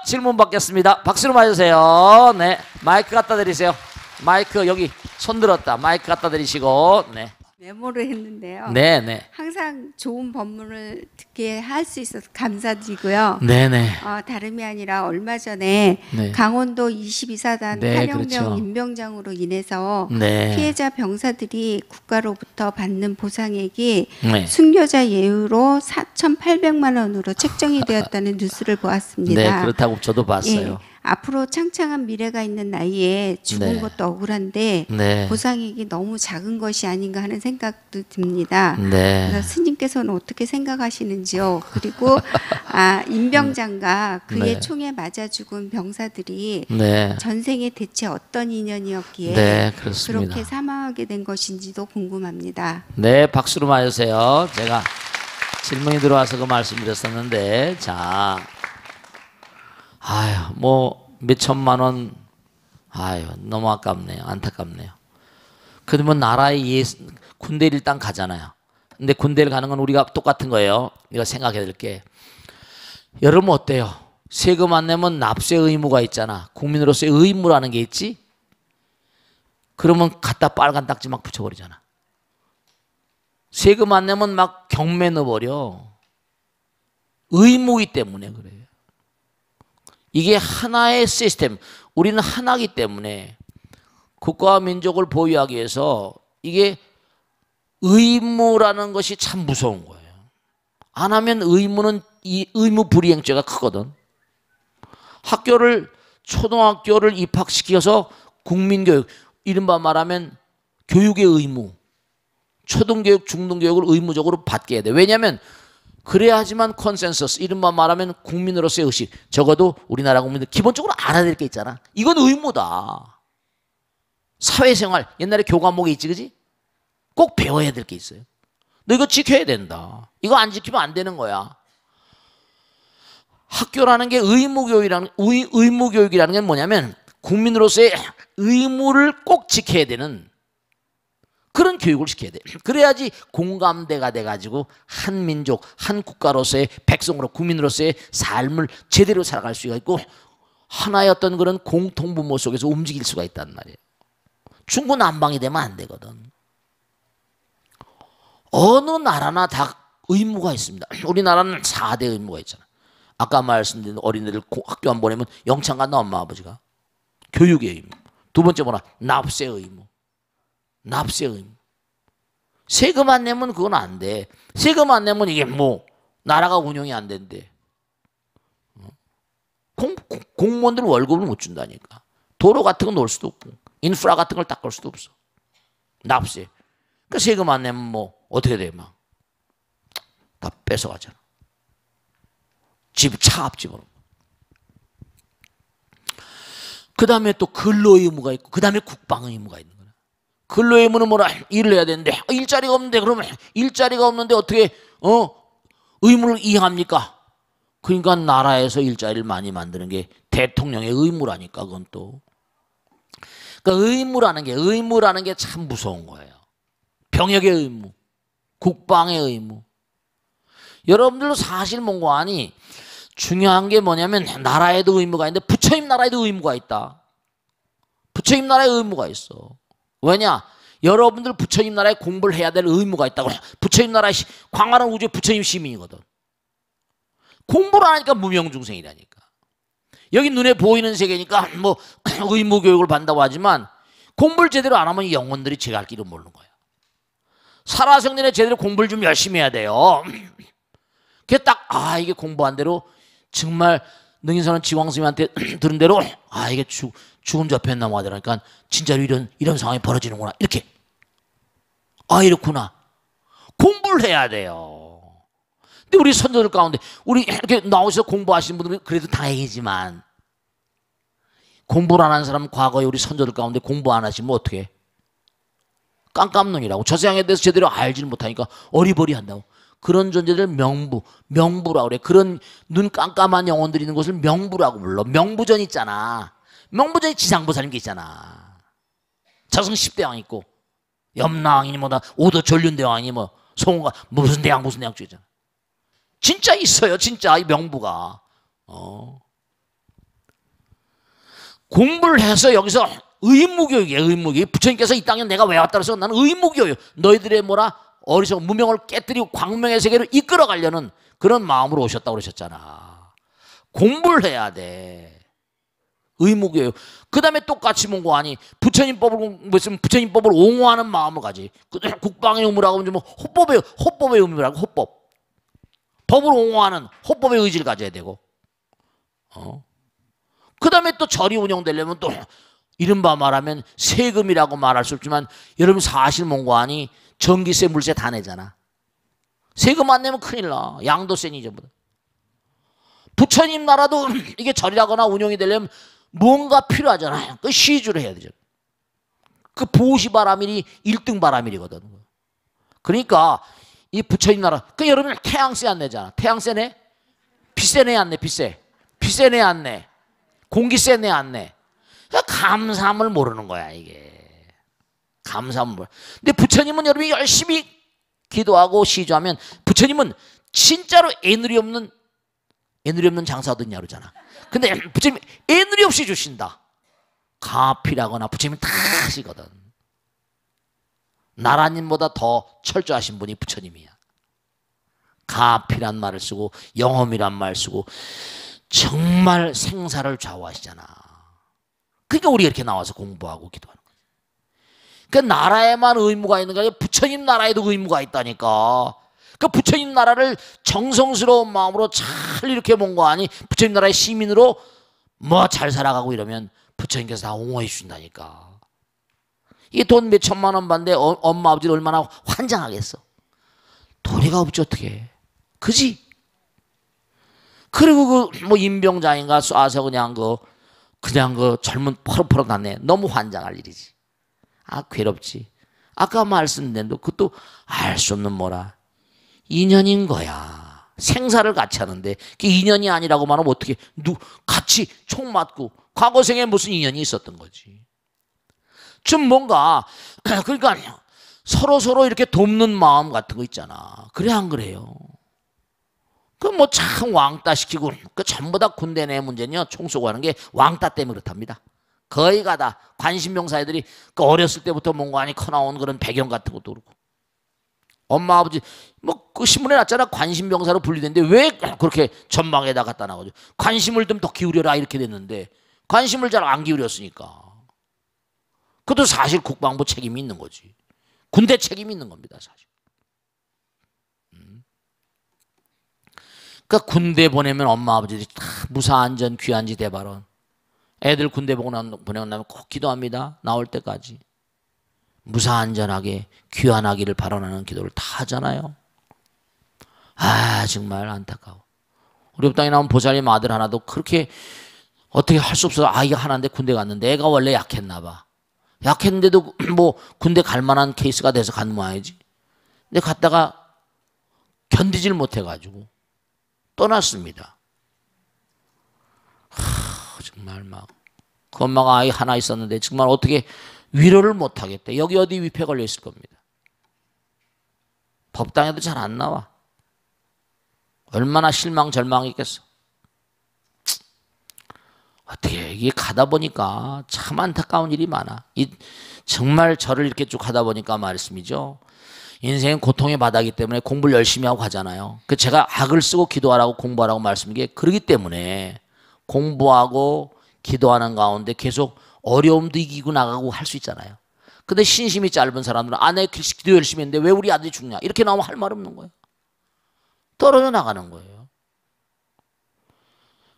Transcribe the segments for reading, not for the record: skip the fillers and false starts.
질문 받겠습니다. 박수로 맞으세요. 네, 마이크 갖다 드리세요. 마이크 여기 손 들었다. 마이크 갖다 드리시고. 네. 메모를 했는데요. 네네. 항상 좋은 법문을 듣게 할 수 있어서 감사드리고요. 네네. 다름이 아니라 얼마 전에 네. 강원도 22사단 네, 탄영병 그렇죠. 임병장으로 인해서 네. 피해자 병사들이 국가로부터 받는 보상액이 네. 순교자 예우로 4,800만 원으로 책정이 되었다는 뉴스를 보았습니다. 네, 그렇다고 저도 봤어요. 예, 앞으로 창창한 미래가 있는 나이에 죽은 네. 것도 억울한데 네. 보상액이 너무 작은 것이 아닌가 하는 생각도 듭니다. 네. 그래서 스님께서는 어떻게 생각하시는지요? 그리고 임병장과 그의 네. 총에 맞아 죽은 병사들이 네. 전생에 대체 어떤 인연이었기에 네, 그렇습니다. 그렇게 사망하게 된 것인지도 궁금합니다. 네, 박수로 맞으세요. 제가 질문이 들어와서 그 말씀드렸었는데, 자, 아유, 뭐 몇천만 원, 아유, 너무 아깝네요. 안타깝네요. 그러면 나라에 군대를 일단 가잖아요. 근데 군대를 가는 건 우리가 똑같은 거예요. 이거 생각해 드릴게. 여러분 어때요? 세금 안 내면 납세 의무가 있잖아. 국민으로서의 의무라는 게 있지? 그러면 갖다 빨간 딱지 막 붙여버리잖아. 세금 안 내면 막 경매 넣어버려. 의무이기 때문에 그래요. 이게 하나의 시스템. 우리는 하나이기 때문에 국가와 민족을 보유하기 위해서 이게 의무라는 것이 참 무서운 거예요. 안 하면 의무는 이 의무 불이행죄가 크거든. 초등학교를 입학시켜서 국민교육, 이른바 말하면 교육의 의무, 초등교육, 중등교육을 의무적으로 받게 해야 돼. 왜냐하면 그래야지만 컨센서스, 이른바 말하면 국민으로서의 의식, 적어도 우리나라 국민들 기본적으로 알아야 될 게 있잖아. 이건 의무다. 사회생활, 옛날에 교과목에 있지, 그지? 꼭 배워야 될 게 있어요. 너 이거 지켜야 된다. 이거 안 지키면 안 되는 거야. 학교라는 게 의무교육이라는 게 뭐냐면 국민으로서의 의무를 꼭 지켜야 되는 그런 교육을 시켜야 돼. 그래야지 공감대가 돼가지고 한 민족, 한 국가로서의 백성으로, 국민으로서의 삶을 제대로 살아갈 수가 있고 하나의 어떤 그런 공통분모 속에서 움직일 수가 있단 말이에요. 중구난방이 되면 안 되거든. 어느 나라나 다 의무가 있습니다. 우리나라는 4대 의무가 있잖아. 아까 말씀드린 어린이들 학교 안 보내면 영창 간다, 엄마 아버지가. 교육의 의무. 두 번째 뭐라? 납세 의무. 납세 의무. 세금 안 내면 그건 안 돼. 세금 안 내면 이게 뭐 나라가 운영이 안 된대. 공무원들 월급을 못 준다니까. 도로 같은 거 놓을 수도 없고 인프라 같은 걸 닦을 수도 없어. 납세. 그러니까 세금 안 내면 뭐 어떻게 돼? 막 다 뺏어가잖아. 차 앞 집어넣고. 그 다음에 또 근로 의무가 있고 그 다음에 국방 의무가 있는 거야. 근로 의무는 뭐라? 일을 해야 되는데 일자리가 없는데, 그러면 일자리가 없는데 어떻게 의무를 이행합니까? 그러니까 나라에서 일자리를 많이 만드는 게 대통령의 의무라니까. 그건 또 그러니까 의무라는 게 참 무서운 거예요. 병역의 의무, 국방의 의무. 여러분들도 사실 뭔고 아니, 중요한 게 뭐냐면 나라에도 의무가 있는데 부처님 나라에도 의무가 있다. 부처님 나라에 의무가 있어. 왜냐? 여러분들 부처님 나라에 공부를 해야 될 의무가 있다고. 부처님 나라의 광활한 우주의 부처님 시민이거든. 공부를 안 하니까 무명중생이라니까. 여기 눈에 보이는 세계니까 뭐 의무 교육을 받는다고 하지만 공부를 제대로 안 하면 영혼들이 제갈 길을 모르는 거야. 살아생전에 제대로 공부를 좀 열심히 해야 돼요. 그게 딱 이게 공부한 대로 정말 능인선언 지광스님한테 들은 대로 이게 죽음 접했나 뭐 하더라니까 진짜로 이런 상황이 벌어지는구나. 이렇게 이렇구나. 공부를 해야 돼요. 근데 우리 선조들 가운데 우리 이렇게 나오셔서 공부하시는 분들은 그래도 다행이지만 공부를 안 하는 사람은 과거에 우리 선조들 가운데 공부 안 하시면 어떻게? 깜깜눈이라고. 저 세상에 대해서 제대로 알지를 못하니까 어리버리한다고. 그런 존재들 명부라고 그래. 그런 눈 깜깜한 영혼들이 있는 곳을 명부라고 불러. 명부전 있잖아. 명부전이 지상보살인 게 있잖아. 저승 10대왕 있고 염라왕이니 뭐다 오도 전륜대왕이니 뭐 송호가 무슨 대왕 쪽이잖아. 진짜 있어요. 진짜 이 명부가. 공부를 해서 여기서 의무교육이에요. 의무교육. 부처님께서 이 땅에 내가 왜 왔다 그래서 나는 의무교육. 너희들의 뭐라 어리석은 무명을 깨뜨리고 광명의 세계로 이끌어가려는 그런 마음으로 오셨다고 그러셨잖아. 공부를 해야 돼. 의무교육. 그 다음에 똑같이 공부하니 부처님 법을 공부했으면 부처님 법을 옹호하는 마음을 가지. 국방의 의무라고 하면 뭐 호법의 의무라고 호법. 법을 옹호하는 호법의 의지를 가져야 되고. 그 다음에 또 절이 운영되려면 또 이른바 말하면 세금이라고 말할 수 없지만 여러분 사실 뭔가하니 전기세 물세 다 내잖아. 세금 안 내면 큰일 나. 양도세니 전부 다. 부처님 나라도 이게 절이라거나 운영이 되려면 뭔가 필요하잖아요. 그 시주를 해야 되죠. 그 보시 바라밀이 1등 바라밀이거든. 그러니까 이 부처님 나라 그 여러분 태양세 안 내잖아. 태양세 내? 비세 내 안 내? 비세 내 안 내? 공기세 내 안 내? 감사함을 모르는 거야 이게. 감사함을 모르. 근데 부처님은 여러분이 열심히 기도하고 시주하면 부처님은 진짜로 애누리 없는 장사 얻었냐 그러잖아. 근데 부처님 애누리 없이 주신다. 가피라거나 부처님은 다 하시거든. 나라님보다 더 철저하신 분이 부처님이야. 가피란 말을 쓰고 영험이란 말 쓰고 정말 생사를 좌우하시잖아. 그러니까 우리가 이렇게 나와서 공부하고 기도하는 거야. 그러니까 나라에만 의무가 있는 게 아니라 부처님 나라에도 의무가 있다니까. 그 부처님 나라를 정성스러운 마음으로 잘 이렇게 뭔가하니 부처님 나라의 시민으로 뭐 잘 살아가고 이러면 부처님께서 다 옹호해 주신다니까. 이 돈 몇 천만 원 받는데 엄마 아버지를 얼마나 환장하겠어. 돈이가 없지 어떻게. 그지? 그리고 그 뭐 임병장인가 쏴서 그냥 그 젊은 퍼럭퍼럭 났네. 너무 환장할 일이지. 아 괴롭지. 아까 말씀드린 대로 그것도 알 수 없는 뭐라. 인연인 거야. 생사를 같이 하는데 그게 인연이 아니라고 말하면 어떻게 같이 총 맞고 과거 생에 무슨 인연이 있었던 거지. 좀 뭔가 그러니까 서로 이렇게 돕는 마음 같은 거 있잖아. 그래 안 그래요? 그 뭐 참 왕따 시키고 그 전부 다 군대 내 문제는요. 총 쏘고 하는 게 왕따 때문에 그렇답니다. 거의 가다 관심병사 애들이 그 어렸을 때부터 뭔가 아니 커나온 그런 배경 같은 것도 그렇고 엄마 아버지 뭐 그 신문에 났잖아. 관심병사로 분리됐는데 왜 그렇게 전망에다 갖다 놔가지고 관심을 좀 더 기울여라 이렇게 됐는데 관심을 잘 안 기울였으니까 그것도 사실 국방부 책임이 있는 거지. 군대 책임이 있는 겁니다 사실. 그러니까 군대 보내면 엄마 아버지들이 다 무사안전 귀한지 대발언. 애들 군대 보내고 나면 꼭 기도합니다. 나올 때까지. 무사안전하게 귀환하기를 바라는 기도를 다 하잖아요. 아 정말 안타까워. 우리 땅에 나온 보살님 아들 하나도 그렇게 어떻게 할 수 없어서 아이가 하나인데 군대 갔는데 애가 원래 약했나 봐. 약했는데도 뭐 군대 갈 만한 케이스가 돼서 간 모양이지. 근데 갔다가 견디질 못해가지고 떠났습니다. 정말 막 그 엄마가 아이 하나 있었는데 정말 어떻게 위로를 못하겠대. 여기 어디 위패 걸려 있을 겁니다. 법당에도 잘 안 나와. 얼마나 실망 절망했겠어. 어떻게 이게 가다 보니까 참 안타까운 일이 많아. 정말 저를 이렇게 쭉 하다 보니까 말씀이죠. 인생은 고통의 바다이기 때문에 공부를 열심히 하고 가잖아요. 그 제가 악을 쓰고 기도하라고 공부하라고 말씀인 게 그러기 때문에 공부하고 기도하는 가운데 계속 어려움도 이기고 나가고 할 수 있잖아요. 근데 신심이 짧은 사람들은 내 기도 열심히 했는데 왜 우리 아들이 죽냐 이렇게 나오면 할 말 없는 거예요. 떨어져 나가는 거예요.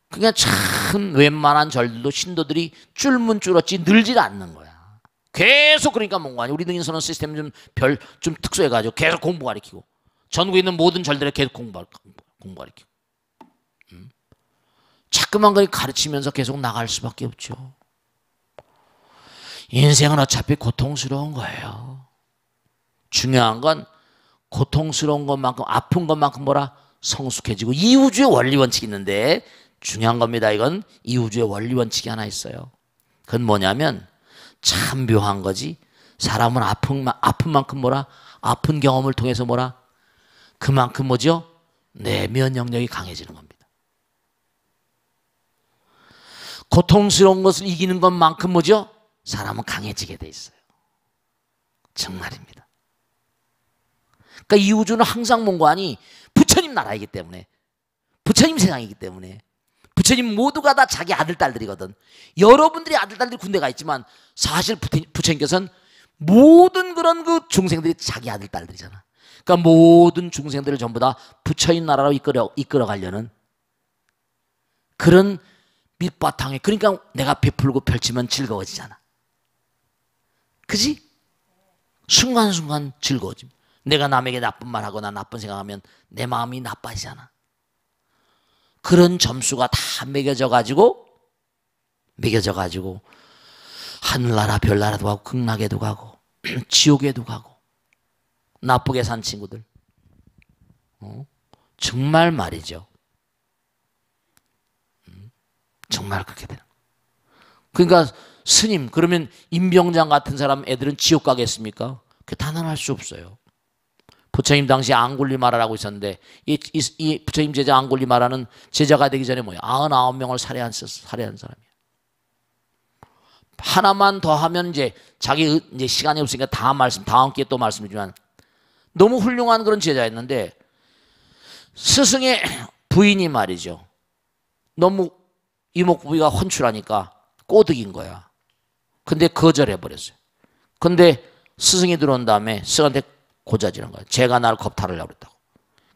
그러니까 참 웬만한 절들도 신도들이 줄문 줄었지 늘질 않는 거야. 계속 그러니까 뭔가 아니 우리 능인선언 시스템 좀 특수해가지고 계속 공부 가르치고 전국에 있는 모든 절들에 계속 공부 가르치고 자꾸만 그렇게 가르치면서 계속 나갈 수밖에 없죠. 인생은 어차피 고통스러운 거예요. 중요한 건 고통스러운 것만큼 아픈 것만큼 뭐라 성숙해지고 이 우주의 원리 원칙이 있는데 중요한 겁니다. 이건 이 우주의 원리 원칙이 하나 있어요. 그건 뭐냐면 참 묘한 거지. 사람은 아픈 만큼 뭐라 아픈 경험을 통해서 뭐라 그만큼 뭐죠? 내 면역력이 강해지는 겁니다. 고통스러운 것을 이기는 것만큼 뭐죠? 사람은 강해지게 돼 있어요. 정말입니다. 그러니까 이 우주는 항상 뭔가니 부처님 나라이기 때문에, 부처님 세상이기 때문에, 부처님 모두가 다 자기 아들 딸들이거든. 여러분들이 아들 딸들이 군대가 있지만 사실 부처님께서는 모든 그런 그 중생들이 자기 아들 딸들이잖아. 그러니까 모든 중생들을 전부 다 부처님 나라로 이끌어 가려는 그런 밑바탕에, 그러니까 내가 베풀고 펼치면 즐거워지잖아. 그지? 순간순간 즐거워짐. 내가 남에게 나쁜 말 하거나 나쁜 생각하면 내 마음이 나빠지잖아. 그런 점수가 다 매겨져 가지고 하늘나라 별나라도 가고 극락에도 가고 지옥에도 가고 나쁘게 산 친구들 정말 말이죠. 정말 그렇게 되는. 그러니까 스님, 그러면 임병장 같은 사람 애들은 지옥 가겠습니까? 그 단언할 수 없어요. 부처님 당시 앙굴리마라라고 있었는데 이 부처님 제자 앙굴리마라는 제자가 되기 전에 뭐야? 99명을 살해한 사람이야. 하나만 더 하면 이제 자기 이제 시간이 없으니까 다음 기회에 또 말씀드리지만 너무 훌륭한 그런 제자였는데 스승의 부인이 말이죠. 너무 이목구비가 헌출하니까 꼬드긴 거야. 근데 거절해버렸어요. 근데 스승이 들어온 다음에 스승한테 고자질한 거야. 제가 나를 겁탈하려고 그랬다고.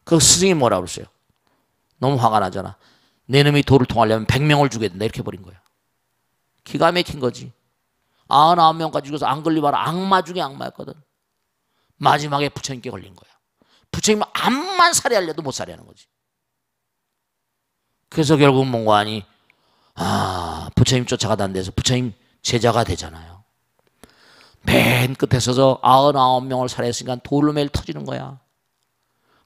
그 스승이 뭐라고 그랬어요? 너무 화가 나잖아. 내 놈이 도를 통하려면 100명을 죽여야 된다. 이렇게 버린 거야. 기가 막힌 거지. 99명까지 죽어서 앙글리마라 악마 중에 악마였거든. 마지막에 부처님께 걸린 거야. 부처님은 암만 살해하려도 못 살해하는 거지. 그래서 결국 뭔가 하니 부처님 쫓아가다 안 돼서 부처님 제자가 되잖아요. 맨 끝에 서서 99명을 살해했으니까 돌로 매일 터지는 거야.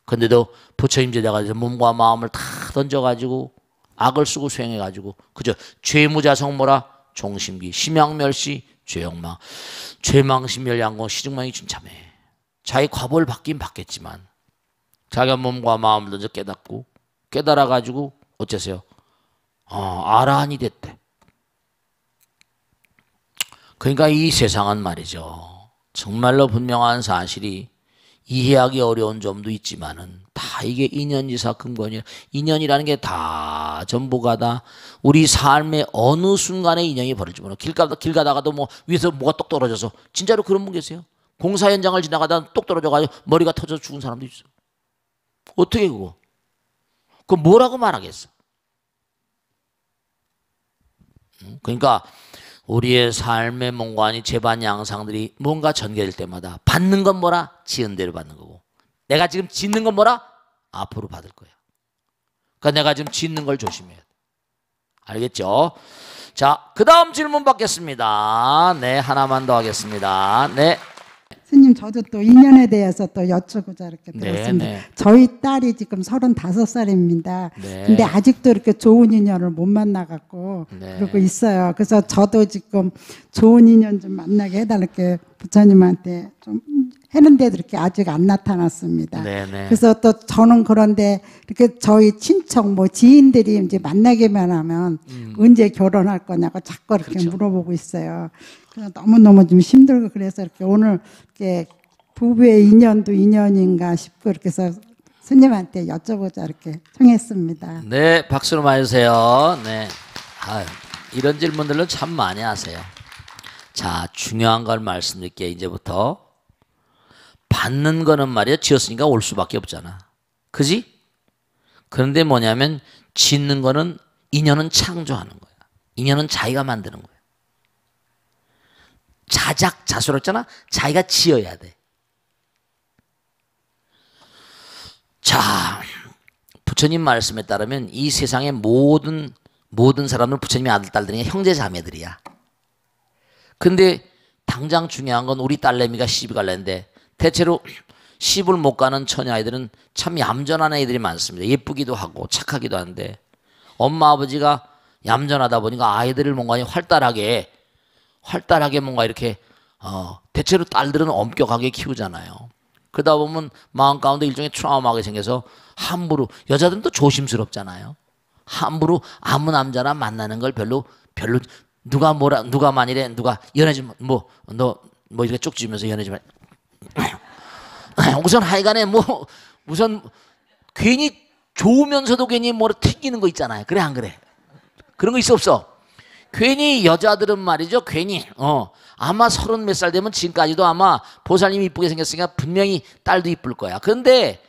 근데도 부처님 제자가 돼서 몸과 마음을 다 던져가지고 악을 쓰고 수행해가지고 그저 죄무자성 뭐라 종심기 심양멸시 죄욕망 죄망심멸양공 시증망이 진참해. 자기 과보를 받긴 받겠지만 자기가 몸과 마음을 던져 깨닫고 깨달아가지고 어째서요? 아라한이 됐대. 그러니까 이 세상은 말이죠. 정말로 분명한 사실이 이해하기 어려운 점도 있지만은 다 이게 인연지사 근본이야. 인연이라는 게 다 전부가 다 우리 삶의 어느 순간에 인연이 벌어지지 모르. 길 가다가도 뭐 위에서 뭐가 똑 떨어져서 진짜로 그런 분 계세요. 공사 현장을 지나가다 똑 떨어져가지고 머리가 터져서 죽은 사람도 있어. 어떻게 그거? 그거 뭐라고 말하겠어? 그러니까 우리의 삶의 몽관이 재반 양상들이 뭔가 전개될 때마다 받는 건 뭐라? 지은 대로 받는 거고 내가 지금 짓는 건 뭐라? 앞으로 받을 거야. 그러니까 내가 지금 짓는 걸 조심해야 돼. 알겠죠? 자, 그 다음 질문 받겠습니다. 네, 하나만 더 하겠습니다. 네. 스님, 저도 또 인연에 대해서 또 여쭈고자 이렇게 들었습니다. 네. 저희 딸이 지금 35살입니다. 네. 근데 아직도 이렇게 좋은 인연을 못 만나갖고 네. 그러고 있어요. 그래서 저도 지금 좋은 인연 좀 만나게 해달라고 부처님한테 좀 했는데도 이렇게 아직 안 나타났습니다. 네네. 그래서 또 저는 그런데 이렇게 저희 친척 뭐 지인들이 이제 만나기만 하면 언제 결혼할 거냐고 자꾸 이렇게 그렇죠. 물어보고 있어요. 그래서 너무너무 좀 힘들고 그래서 이렇게 오늘 이렇게 부부의 인연도 인연인가 싶고 이렇게 해서 스님한테 여쭤보자 이렇게 청했습니다. 네, 박수로 맞으세요. 네. 이런 질문들은 참 많이 하세요. 자, 중요한 걸 말씀드릴게요. 이제부터 받는 거는 말이야 지었으니까 올 수밖에 없잖아. 그지? 그런데 뭐냐면 짓는 거는 인연은 창조하는 거야. 인연은 자기가 만드는 거야. 자작자수했잖아. 자기가 지어야 돼. 자, 부처님 말씀에 따르면 이 세상의 모든 사람은 부처님의 아들 딸들이 형제 자매들이야. 근데 당장 중요한 건 우리 딸내미가 시집 갈래인데 대체로 시집을 못 가는 처녀 아이들은 참 얌전한 아이들이 많습니다. 예쁘기도 하고 착하기도 한데 엄마 아버지가 얌전하다 보니까 아이들을 뭔가 활달하게 뭔가 이렇게 대체로 딸들은 엄격하게 키우잖아요. 그러다 보면 마음 가운데 일종의 트라우마가 생겨서 함부로 여자들은 또 조심스럽잖아요. 함부로 아무 남자나 만나는 걸 별로 누가 만일에 누가 연애 좀 너 이렇게 쪽 지으면서 연애 좀 해. 우선 하여간에 우선 괜히 좋으면서도 괜히 튕기는 거 있잖아요. 그래 안 그래? 그런 거 있어 없어? 괜히 여자들은 말이죠. 괜히 아마 30 몇 살 되면 지금까지도 아마 보살님이 이쁘게 생겼으니까 분명히 딸도 이쁠 거야. 그런데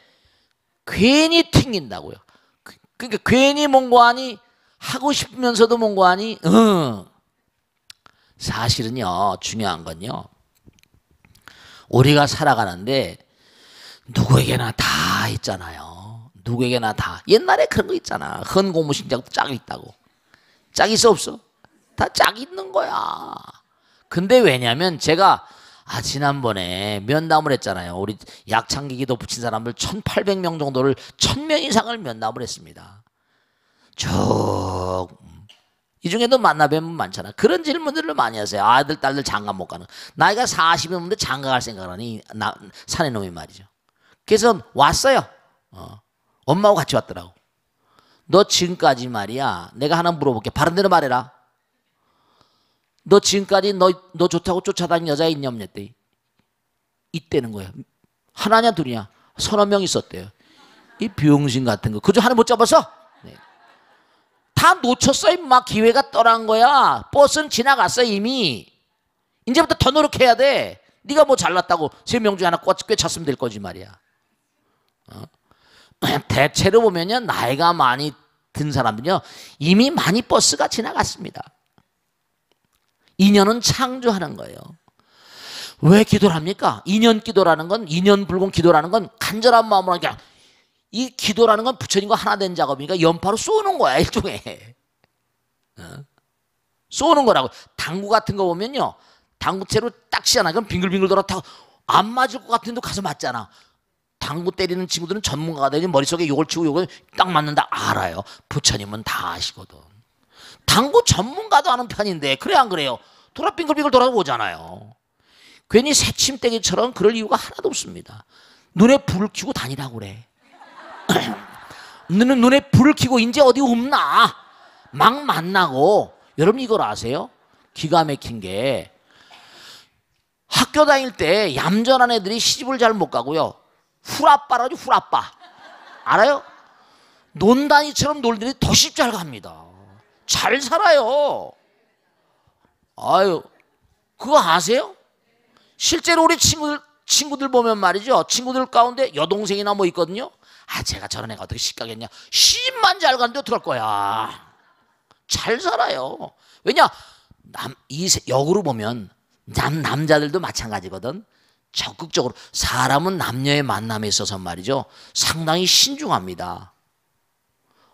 괜히 튕긴다고요. 그러니까 괜히 뭔고 하니 하고 싶으면서도 뭔고 하니 사실은요 중요한 건요 우리가 살아가는데 누구에게나 다 있잖아요. 누구에게나 다. 옛날에 그런 거 있잖아. 헌고무신장도 짝이 있다고. 짝이 있어 없어? 다 짝이 있는 거야. 근데 왜냐면 제가 지난번에 면담을 했잖아요. 우리 약창기기도 붙인 사람들 1800명 정도를 1000명 이상을 면담을 했습니다. 이 중에도 만나뵈면 많잖아. 그런 질문들을 많이 하세요. 아들, 딸들 장가 못 가는. 나이가 40이 넘는데 장가 갈 생각을 하니 사내 놈이 말이죠. 그래서 왔어요. 엄마하고 같이 왔더라고. 너 지금까지 말이야. 내가 하나 물어볼게. 바른 대로 말해라. 너 지금까지 너 좋다고 쫓아다닌 여자 있냐 없냐 했대. 있다는 거야. 하나냐 둘이냐. 30명 있었대요. 이 병신 같은 거. 그저 하나 못 잡았어? 네. 다 놓쳤어 임마. 기회가 떠난 거야. 버스는 지나갔어 이미. 이제부터 더 노력해야 돼. 네가 뭐 잘났다고 3명 중에 하나 꿰찼으면 될 거지 말이야. 대체로 보면요 나이가 많이 든 사람들은요 이미 많이 버스가 지나갔습니다. 인연은 창조하는 거예요. 왜 기도를 합니까? 인연 기도라는 건 인연 불공 기도라는 건 간절한 마음으로 하니까 이 기도라는 건 부처님과 하나 된 작업이니까 연파로 쏘는 거야 일종의. 쏘는 거라고. 당구 같은 거 보면요 당구채로 딱 치잖아. 그럼 빙글빙글 돌아타고 안 맞을 것 같은데 가서 맞잖아. 당구 때리는 친구들은 전문가가 되니 머릿속에 요걸 치고 요걸 딱 맞는다 알아요. 부처님은 다 아시거든. 당구 전문가도 아는 편인데 그래 안 그래요? 돌아 빙글빙글 돌아오잖아요. 괜히 새침대기처럼 그럴 이유가 하나도 없습니다. 눈에 불을 켜고 다니라고 그래. 눈에 불을 켜고 이제 어디 없나 막 만나고. 여러분 이걸 아세요? 기가 막힌 게 학교 다닐 때 얌전한 애들이 시집을 잘 못 가고요 후라빠라죠. 후라빠 알아요? 논다니처럼 놀더니 더 시집 잘 갑니다. 잘 살아요. 아유 그거 아세요? 실제로 우리 친구들 보면 말이죠. 친구들 가운데 여동생이나 뭐 있거든요. 제가 저런 애가 어떻게 시집가겠냐. 시집만 잘 가는데 어떡할 거야. 잘 살아요. 왜냐 역으로 보면 남자들도 마찬가지거든. 적극적으로 사람은 남녀의 만남에 있어서 말이죠 상당히 신중합니다.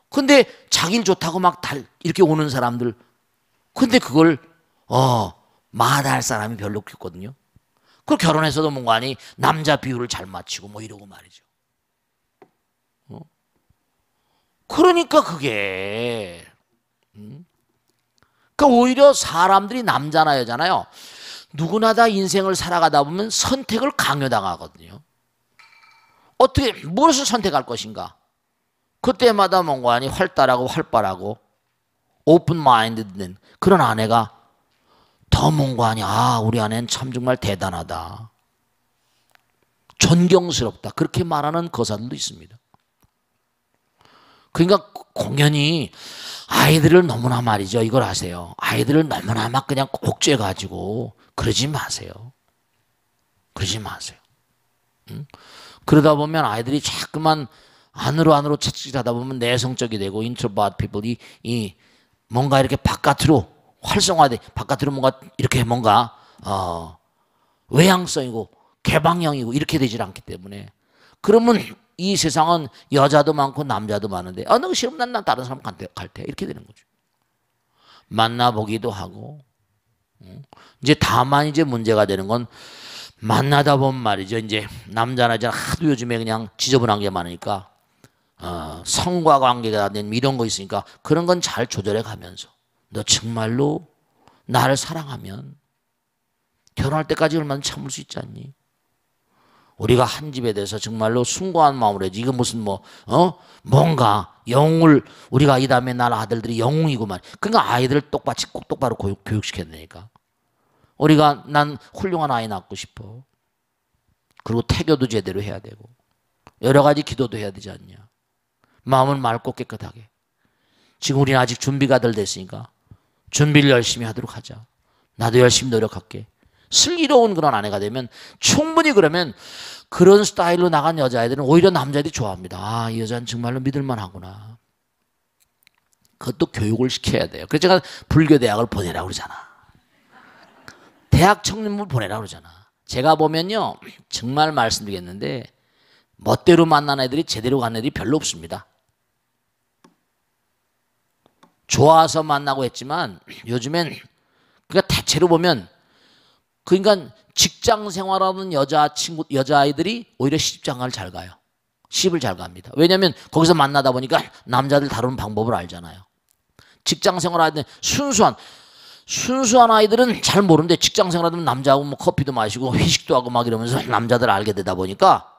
근데 자기를 좋다고 막 이렇게 오는 사람들 근데 그걸 마다할 사람이 별로 없거든요. 그 결혼해서도 뭔가 하니 남자 비율을 잘 맞추고 뭐 이러고 말이죠. 그러니까 그게 그러니까 오히려 사람들이 남자나 여자나요 누구나 다 인생을 살아가다 보면 선택을 강요당하거든요. 어떻게 무엇을 선택할 것인가. 그때마다 뭔가 하니 활달하고 활발하고 오픈 마인드된 그런 아내가 더 뭔가 하니 우리 아내는 참 정말 대단하다. 존경스럽다. 그렇게 말하는 거사들도 있습니다. 그러니까 공연히 아이들을 너무나 말이죠. 이걸 아세요. 아이들을 너무나 막 그냥 옥죄가지고 그러지 마세요. 그러지 마세요. 그러다 보면 아이들이 자꾸만 안으로 채찍하다 보면 내성적이 되고 인트로버트 피플이 뭔가 이렇게 바깥으로 활성화돼 바깥으로 뭔가 이렇게 뭔가 외향성이고 개방형이고 이렇게 되질 않기 때문에 그러면 이 세상은 여자도 많고 남자도 많은데 너 싫으면 난 다른 사람 갈 테 이렇게 되는 거죠. 만나보기도 하고 이제 다만 이제 문제가 되는 건 만나다 보면 말이죠. 이제 남자나 여자 하도 요즘에 그냥 지저분한 게 많으니까 성과 관계가 된 이런 거 있으니까 그런 건 잘 조절해 가면서 너 정말로 나를 사랑하면 결혼할 때까지 얼마나 참을 수 있지 않니? 우리가 한 집에 대해서 정말로 숭고한 마음으로 해야지. 이거 무슨 뭔가 영웅을 우리가 이 다음에 날 아들들이 영웅이구만. 그러니까 아이들을 똑바로 교육시켜야 되니까. 우리가 난 훌륭한 아이 낳고 싶어. 그리고 태교도 제대로 해야 되고 여러 가지 기도도 해야 되지 않냐. 마음은 맑고 깨끗하게. 지금 우리는 아직 준비가 덜 됐으니까 준비를 열심히 하도록 하자. 나도 열심히 노력할게. 슬기로운 그런 아내가 되면 충분히 그러면 그런 스타일로 나간 여자애들은 오히려 남자들이 좋아합니다. 아, 이 여자는 정말로 믿을만 하구나. 그것도 교육을 시켜야 돼요. 그래서 제가 불교대학을 보내라고 그러잖아. 대학 청년부를 보내라고 그러잖아. 제가 보면요 정말 말씀드리겠는데 멋대로 만난 애들이 제대로 간 애들이 별로 없습니다. 좋아서 만나고 했지만 요즘엔 그러니까 대체로 보면 그러니까 직장 생활하는 여자아이들이 오히려 시집장가를 잘 가요. 시집을 잘 갑니다. 왜냐하면 거기서 만나다 보니까 남자들 다루는 방법을 알잖아요. 직장 생활하는 순수한 아이들은 잘 모르는데 직장 생활하면 남자하고 뭐 커피도 마시고 회식도 하고 막 이러면서 남자들을 알게 되다 보니까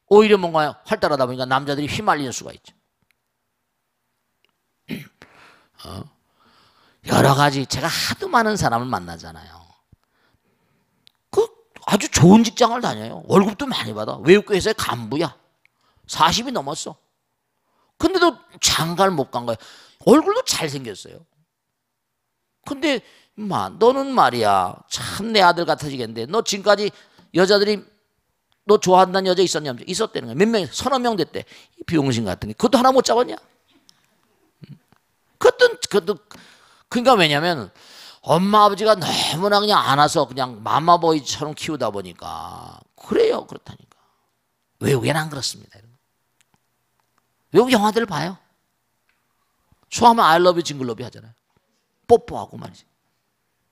오히려 뭔가 활달하다 보니까 남자들이 휘말리는 수가 있죠. 여러 가지 제가 하도 많은 사람을 만나잖아요. 그 아주 좋은 직장을 다녀요. 월급도 많이 받아. 외국회사의 간부야. 40이 넘었어. 근데도 장가를 못 간 거야. 얼굴도 잘생겼어요. 근데 너는 말이야 참 내 아들 같아지겠는데 너 지금까지 여자들이 너 좋아한다는 여자 있었냐? 있었다는 거야. 몇 명, 서너 명 됐대. 이 비용신 같은 게 그것도 하나 못 잡았냐? 그것도 그러니까 왜냐면 엄마 아버지가 너무나 그냥 안아서 그냥 마마보이처럼 키우다 보니까 그래요. 그렇다니까. 외국에는 안 그렇습니다. 외국 영화들 봐요. 좋아하면 I love you 징글러비 하잖아요. 뽀뽀하고 말이지.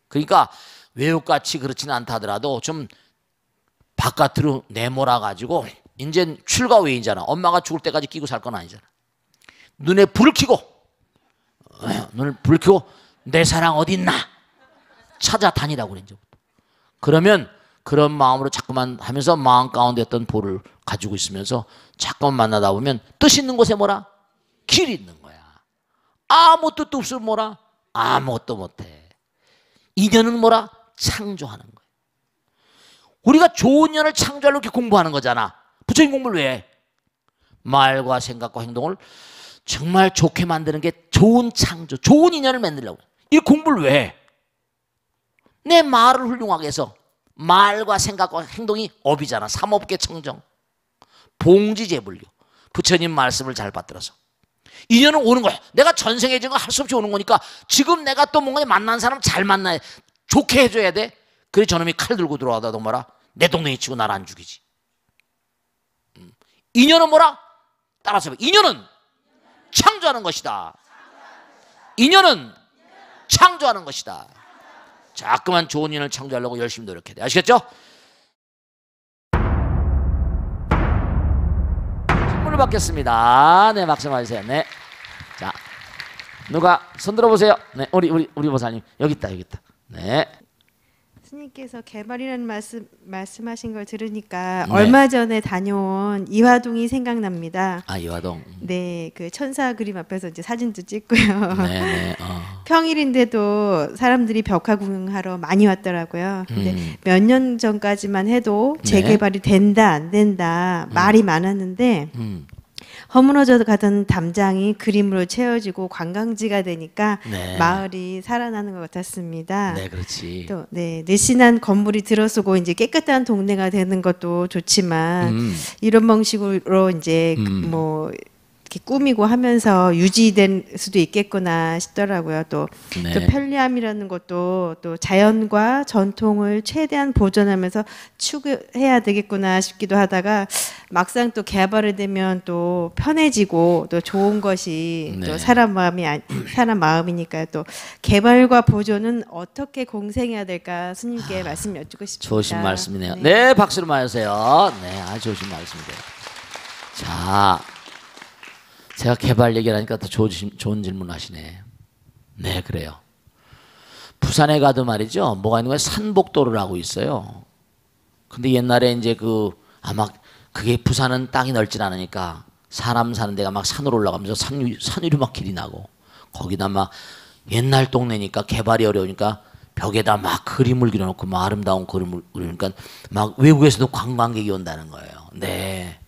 그러니까 외국같이 그렇지는 않다 하더라도 좀 바깥으로 내몰아 가지고 이제 출가 외이잖아. 엄마가 죽을 때까지 끼고 살 건 아니잖아. 눈에 불을 켜고 내 사랑 어디 있나 찾아다니라고 그래. 그러면 그런 마음으로 자꾸만 하면서 마음 가운데 어떤 볼을 가지고 있으면서 자꾸만 만나다 보면 뜻 있는 곳에 뭐라? 길이 있는 거야. 아무 뜻도 없으면 뭐라? 아무것도 못해. 인연은 뭐라? 창조하는 거야. 우리가 좋은 인연을 창조하려고 이렇게 공부하는 거잖아. 부처님 공부를 왜 해? 말과 생각과 행동을 정말 좋게 만드는 게 좋은 창조, 좋은 인연을 만들려고. 이 공부를 왜 해? 내 말을 훌륭하게 해서 말과 생각과 행동이 업이잖아. 삼업계 청정. 봉지제불교. 부처님 말씀을 잘 받들어서. 인연은 오는 거야. 내가 전생에 지은 거 할 수 없이 오는 거니까 지금 내가 또 뭔가 만난 사람 잘 만나야 좋게 해줘야 돼. 그래 저놈이 칼 들고 들어와도 뭐라? 내 동네에 치고 나를 안 죽이지. 인연은 뭐라? 따라서 인연은 창조하는 것이다. 인연은 창조하는 것이다. 자꾸만 좋은 인연을 창조하려고 열심히 노력해야 돼. 아시겠죠? 선물을 받겠습니다. 네, 박수 맞으세요. 네. 자, 누가 손 들어보세요. 네, 우리 보사님 여기 있다. 네. 스님께서 개발이라는 말씀하신 걸 들으니까 네. 얼마 전에 다녀온 이화동이 생각납니다. 아, 이화동. 네, 그 천사 그림 앞에서 이제 사진도 찍고요. 네. 평일인데도 사람들이 벽화 구경하러 많이 왔더라고요. 근데 몇 년 전까지만 해도 재개발이 된다 안 된다 말이 많았는데 허물어져 가던 담장이 그림으로 채워지고 관광지가 되니까 네. 마을이 살아나는 것 같았습니다. 네, 그렇지. 또 느슨한 건물이 들어서고 이제 깨끗한 동네가 되는 것도 좋지만 이런 방식으로 이제 뭐 이렇게 꾸미고 하면서 유지될 수도 있겠구나 싶더라고요. 또 편리함이라는 것도 또 자연과 전통을 최대한 보존하면서 추구해야 되겠구나 싶기도 하다가 막상 또 개발이 되면 또 편해지고 또 좋은 것이 또 사람 마음이니까 또 개발과 보존은 어떻게 공생해야 될까 스님께 말씀 여쭙고 싶습니다. 좋으신 말씀이네요. 네, 박수를 맞으세요. 네, 아주 좋으신 말씀이에요. 자, 제가 개발 얘기하니까 더 좋은 질문 하시네. 네, 그래요. 부산에 가도 말이죠. 뭐가 있는 거예요? 산복도를 하고 있어요. 근데 옛날에 이제 막 그게 부산은 땅이 넓진 않으니까 사람 사는 데가 막 산으로 올라가면서 산위로 막 길이 나고 거기다 막 옛날 동네니까 개발이 어려우니까 벽에다 막 그림을 그려놓고 막 아름다운 그림을 그리니까 막 외국에서도 관광객이 온다는 거예요. 네.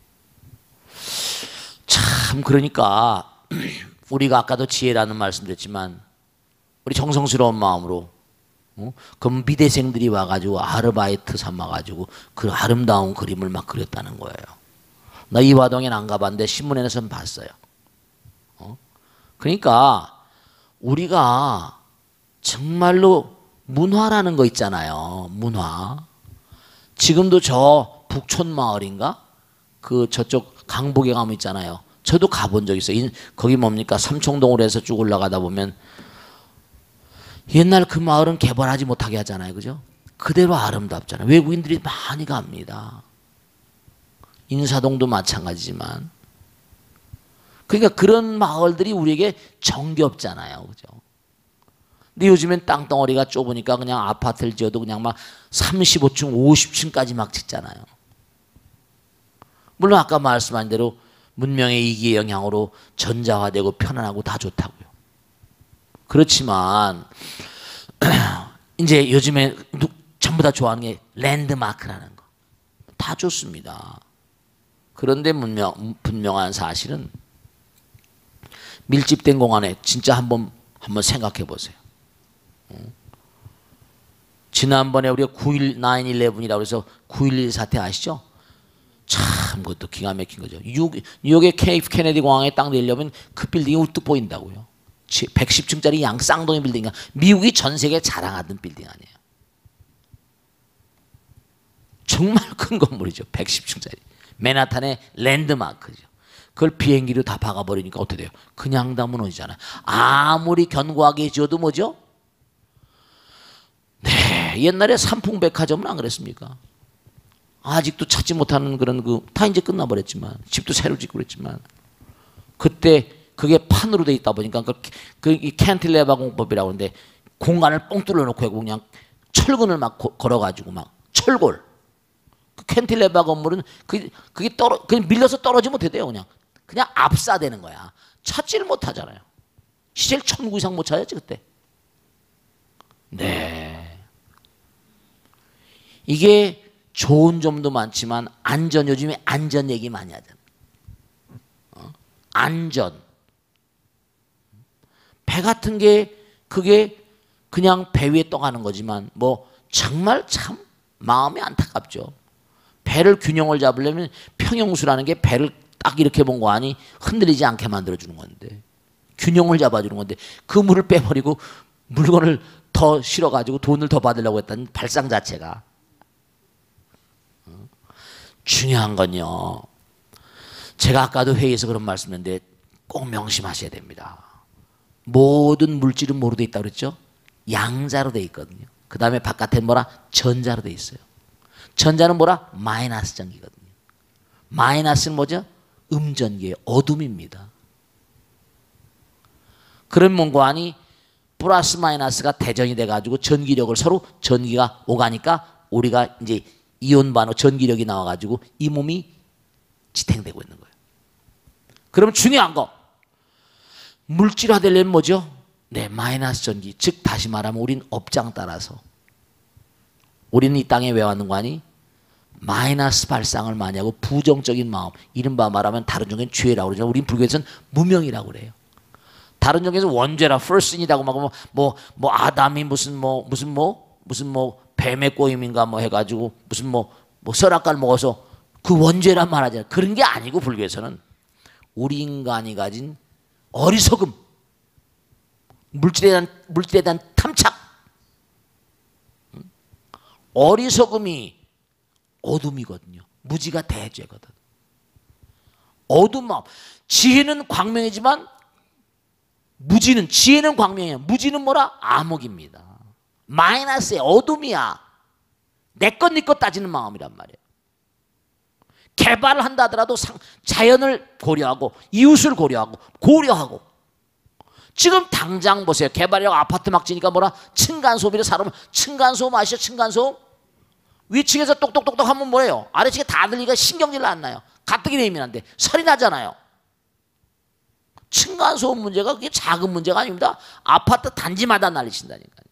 참 그러니까 우리가 아까도 지혜라는 말씀드렸지만 우리 정성스러운 마음으로 그 미대생들이 와가지고 아르바이트 삼아가지고 그 아름다운 그림을 막 그렸다는 거예요. 나 이화동엔 안 가봤는데 신문에서는 봤어요. 그러니까 우리가 정말로 문화라는 거 있잖아요. 문화. 지금도 저 북촌 마을인가? 그 저쪽 강북에 가면 있잖아요. 저도 가본 적 있어요. 거기 뭡니까? 삼청동으로 해서 쭉 올라가다 보면 옛날 그 마을은 개발하지 못하게 하잖아요. 그죠? 그대로 아름답잖아요. 외국인들이 많이 갑니다. 인사동도 마찬가지지만. 그러니까 그런 마을들이 우리에게 정겹잖아요. 그죠? 근데 요즘엔 땅덩어리가 좁으니까 그냥 아파트를 지어도 그냥 막 35층, 50층까지 막 짓잖아요. 물론 아까 말씀한 대로 문명의 이기의 영향으로 전자화되고 편안하고 다 좋다고요. 그렇지만 이제 요즘에 전부 다 좋아하는 게 랜드마크라는 거. 다 좋습니다. 그런데 분명한 사실은 밀집된 공간에 진짜 한번 생각해 보세요. 지난번에 우리가 9.11이라고 해서 9.11 사태 아시죠? 참 그것도 기가 막힌 거죠. 뉴욕의 케네디 공항에 땅 내려면 그 빌딩이 우뚝 보인다고요. 110층짜리 양 쌍둥이 빌딩이 미국이 전 세계에 자랑하던 빌딩 아니에요. 정말 큰 건물이죠. 110층짜리. 맨하탄의 랜드마크죠. 그걸 비행기로 다 박아버리니까 어떻게 돼요? 그냥 다 무너지잖아요. 아무리 견고하게 지어도 뭐죠? 네, 옛날에 삼풍백화점은 안 그랬습니까? 아직도 찾지 못하는 그런 다 이제 끝나버렸지만 집도 새로 짓고 그랬지만 그때 그게 판으로 돼 있다 보니까 그 캔틸레바 공법이라고 하는데 공간을 뻥 뚫어놓고 그냥 철근을 막 걸어가지고 막 철골 그 캔틸레바 건물은 그게 그냥 밀려서 떨어지면 어떻게 돼요? 그냥 압사되는 거야. 찾지를 못하잖아요. 시세를 1,000구 이상 못 찾았지 그때. 네. 이게 좋은 점도 많지만 요즘에 안전 얘기 많이 하잖아요. 안전. 배 같은 게 그게 그냥 배 위에 떠가는 거지만 뭐 정말 참 마음이 안타깝죠. 배를 균형을 잡으려면 평형수라는 게 배를 딱 이렇게 본 거 아니 흔들리지 않게 만들어주는 건데 균형을 잡아주는 건데 그 물을 빼버리고 물건을 더 실어가지고 돈을 더 받으려고 했다는 발상 자체가 중요한 건요. 제가 아까도 회의에서 그런 말씀했는데 꼭 명심하셔야 됩니다. 모든 물질은 뭐로 돼 있다고 그랬죠? 양자로 돼 있거든요. 그 다음에 바깥에 뭐라? 전자로 돼 있어요. 전자는 뭐라? 마이너스 전기거든요. 마이너스는 뭐죠? 음전기예요. 어둠입니다. 그런 문관이 플러스 마이너스가 대전이 돼가지고 전기력을 서로 전기가 오가니까 우리가 이제 이온 반응 전기력이 나와가지고 이 몸이 지탱되고 있는 거예요. 그럼 중요한 거 물질화 되려면 뭐죠? 네, 마이너스 전기. 즉 다시 말하면 우린 업장 따라서 우리는 이 땅에 왜 왔는 거 아니? 마이너스 발상을 많이 하고 부정적인 마음, 이른바 말하면 다른 종교는 죄라고 그러죠. 우린 불교에서는 무명이라고 그래요. 다른 종교에서 원죄라 first인이라고 막 뭐 아담이 무슨 뱀의 꼬임인가 뭐 해가지고 무슨 뭐 설악과를 먹어서 그 원죄란 말하잖아요. 그런 게 아니고 불교에서는 우리 인간이 가진 어리석음, 물질에 대한 탐착, 어리석음이 어둠이거든요. 무지가 대죄거든. 어둠 마음. 지혜는 광명이지만 지혜는 광명이야. 무지는 뭐라? 암흑입니다. 마이너스의 어둠이야. 내 것 네 것 따지는 마음이란 말이에요. 개발을 한다 하더라도 자연을 고려하고 이웃을 고려하고 지금 당장 보세요. 개발이라고 아파트 막 지니까 뭐라? 층간소음이라 사람은 층간소음 아시죠? 층간소음? 위층에서 똑똑똑똑 하면 뭐예요? 아래층에 다 들리니까 신경질 안 나요. 가뜩이나 예민한데 소리 나잖아요. 층간소음 문제가 그게 작은 문제가 아닙니다. 아파트 단지마다 난리친다니까요.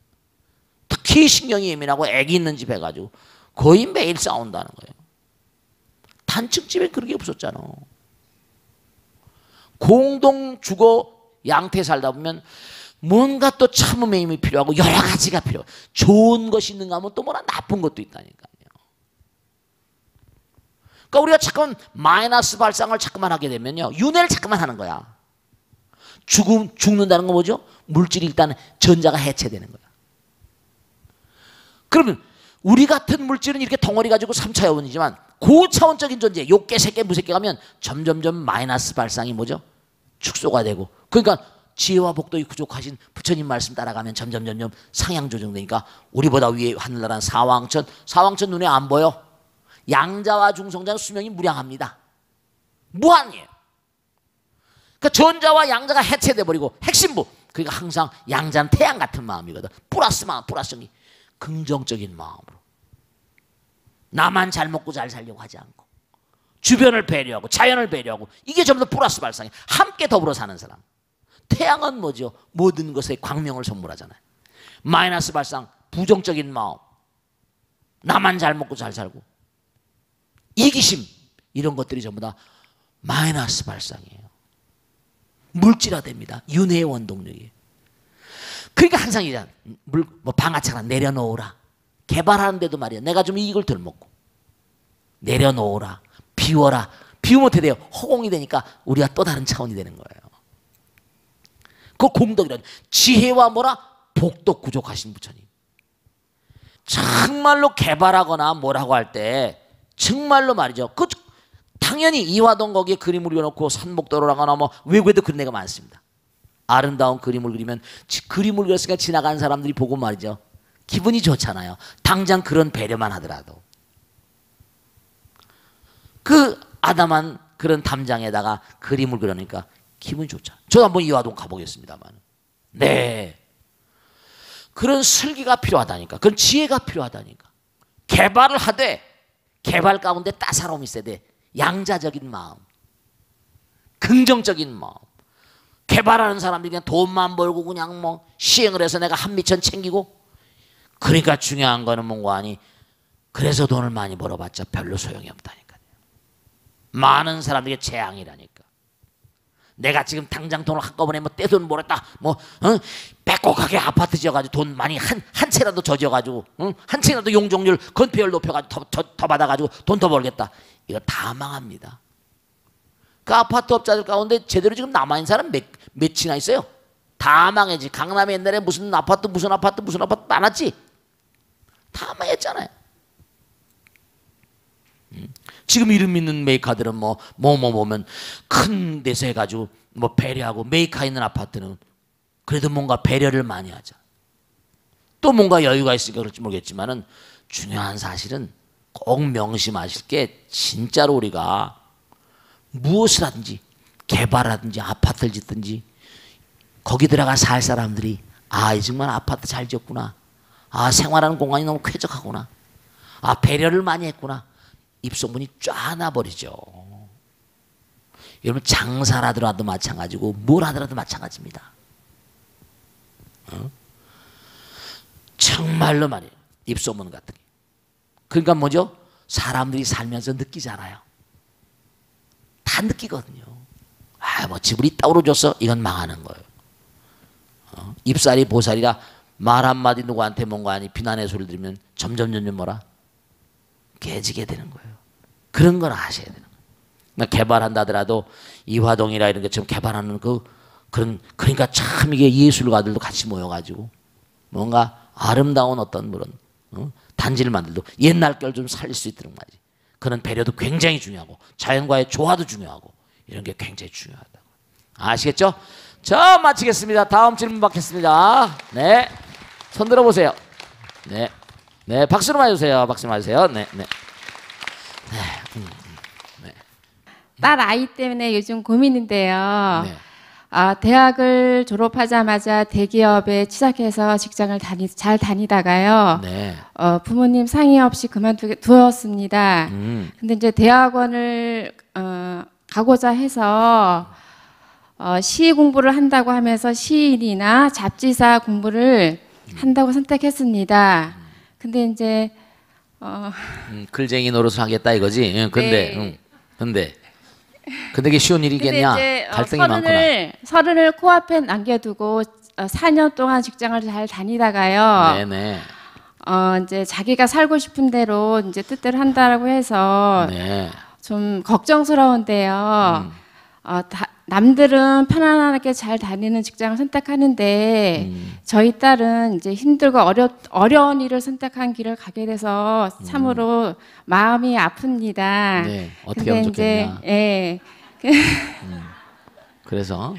특히 신경이 예민하고 애기 있는 집 해가지고 거의 매일 싸운다는 거예요. 단층집에 그런 게 없었잖아. 공동 주거 양태 살다 보면 뭔가 또 참음이 필요하고 여러 가지가 필요해요. 좋은 것이 있는가 하면 또 뭐나 나쁜 것도 있다니까요. 그러니까 우리가 자꾸만 마이너스 발상을 자꾸만 하게 되면요, 윤회를 자꾸만 하는 거야. 죽는다는 건 뭐죠? 물질이 일단 전자가 해체되는 거야. 그러면 우리 같은 물질은 이렇게 덩어리 가지고 3차 여원이지만 고차원적인 존재, 욕계, 색계, 무색계 가면 점점점 마이너스 발상이 뭐죠? 축소가 되고, 그러니까 지혜와 복덕이 부족하신 부처님 말씀 따라가면 점점 상향 조정되니까 우리보다 위에 하늘나라는 사왕천 눈에 안 보여. 양자와 중성자는 수명이 무량합니다. 무한이에요. 그러니까 전자와 양자가 해체돼 버리고 핵심부, 그러니까 항상 양자는 태양 같은 마음이거든. 플러스 마음, 플러스성이 긍정적인 마음으로 나만 잘 먹고 잘 살려고 하지 않고 주변을 배려하고 자연을 배려하고, 이게 전부 다 플러스 발상이에요. 함께 더불어 사는 사람. 태양은 뭐죠? 모든 것에 광명을 선물하잖아요. 마이너스 발상, 부정적인 마음, 나만 잘 먹고 잘 살고 이기심, 이런 것들이 전부 다 마이너스 발상이에요. 물질화됩니다. 윤회의 원동력이에요. 그러니까 항상 이제 방아차나 내려놓으라. 개발하는데도 말이야, 내가 좀 이익을 덜 먹고 내려놓으라, 비워라. 비우면 어떻게 돼요? 허공이 되니까 우리가 또 다른 차원이 되는 거예요. 그 공덕이라는 지혜와 뭐라? 복덕 구족하신 부처님. 정말로 개발하거나 뭐라고 할 때 정말로 말이죠, 그 당연히 이화동 거기에 그림을 그려놓고 산목도로라거나 뭐 외국에도 그런 데가 많습니다. 아름다운 그림을 그리면 그림을 그렸으니까 지나가는 사람들이 보고 말이죠, 기분이 좋잖아요. 당장 그런 배려만 하더라도. 그 아담한 그런 담장에다가 그림을 그려놓으니까 기분이 좋잖아요. 저도 한번 이화동 가보겠습니다만, 네, 그런 설계가 필요하다니까. 그런 지혜가 필요하다니까. 개발을 하되 개발 가운데 따사로움이 있어야 돼. 양자적인 마음, 긍정적인 마음. 개발하는 사람들이 그냥 돈만 벌고 그냥 뭐 시행을 해서 내가 한미천 챙기고, 그러니까 중요한 거는 뭔가 아니, 그래서 돈을 많이 벌어봤자 별로 소용이 없다니까요. 많은 사람들에게 재앙이라니까. 내가 지금 당장 돈을 한꺼번에 뭐 떼돈 몰았다, 빼곡하게 아파트 지어가지고 돈 많이 한 채라도 저 지어가지고, 한 채라도 용적률 건폐율 높여가지고 더 받아가지고 돈 더 벌겠다. 이거 다 망합니다. 그 아파트 업자들 가운데 제대로 지금 남아있는 사람 몇이나 있어요? 다 망해지. 강남에 옛날에 무슨 아파트 많았지? 다 망했잖아요. 지금 이름 있는 메이커들은 뭐 보면 큰 데서 해가지고 뭐 배려하고, 메이커 있는 아파트는 그래도 뭔가 배려를 많이 하자. 또 뭔가 여유가 있으니까 그럴지 모르겠지만은, 중요한 사실은 꼭 명심하실 게, 진짜로 우리가 무엇을 하든지 개발하든지 아파트를 짓든지 거기 들어가 살 사람들이, 이 정말 아파트 잘 지었구나, 생활하는 공간이 너무 쾌적하구나, 배려를 많이 했구나, 입소문이 쫙 나버리죠. 여러분, 장사를 하더라도 마찬가지고 뭘 하더라도 마찬가지입니다. 정말로 말이에요, 입소문 같은 게. 그러니까 뭐죠? 사람들이 살면서 느끼잖아요. 다 느끼거든요. 뭐 집을 이따구로 줬어, 이건 망하는 거예요. 입살이 보살이라 말 한마디 누구한테 뭔가 아니 비난의 소리를 들으면 점점 뭐라? 깨지게 되는 거예요. 그런 걸 아셔야 되는 거예요. 개발한다 하더라도 이화동이라 이런 것처럼 개발하는 그러니까 참 이게 예술가들도 같이 모여가지고 뭔가 아름다운 어떤 그런 단지를 만들도 옛날 걸 좀 살릴 수 있도록 말이지. 그런 배려도 굉장히 중요하고, 자연과의 조화도 중요하고, 이런 게 굉장히 중요하다고. 아시겠죠? 자, 마치겠습니다. 다음 질문 받겠습니다. 네, 손 들어보세요. 네, 네, 박수로 맞으세요. 박수로 맞으세요. 네, 네. 네. 딸 아이 때문에 요즘 고민인데요. 네. 대학을 졸업하자마자 대기업에 취직해서 직장을 잘 다니다가요. 네. 부모님 상의 없이 그만두었습니다. 근데 이제 대학원을 가고자 해서 시 공부를 한다고 하면서 시인이나 잡지사 공부를 한다고 선택했습니다. 근데 이제 글쟁이 노릇을 하겠다 이거지. 근데 근데 그게 쉬운 일이겠냐? 갈등이 많구나. 서른을 코앞에 남겨두고 4년 동안 직장을 잘 다니다가요. 네네. 이제 자기가 살고 싶은 대로 이제 뜻대로 한다라고 해서 네. 좀 걱정스러운데요. 남들은 편안하게 잘 다니는 직장을 선택하는데 저희 딸은 이제 힘들고 어려운 일을 선택한 길을 가게 돼서 참으로 마음이 아픕니다. 네. 어떻게 하면 좋겠냐? 예. 그래서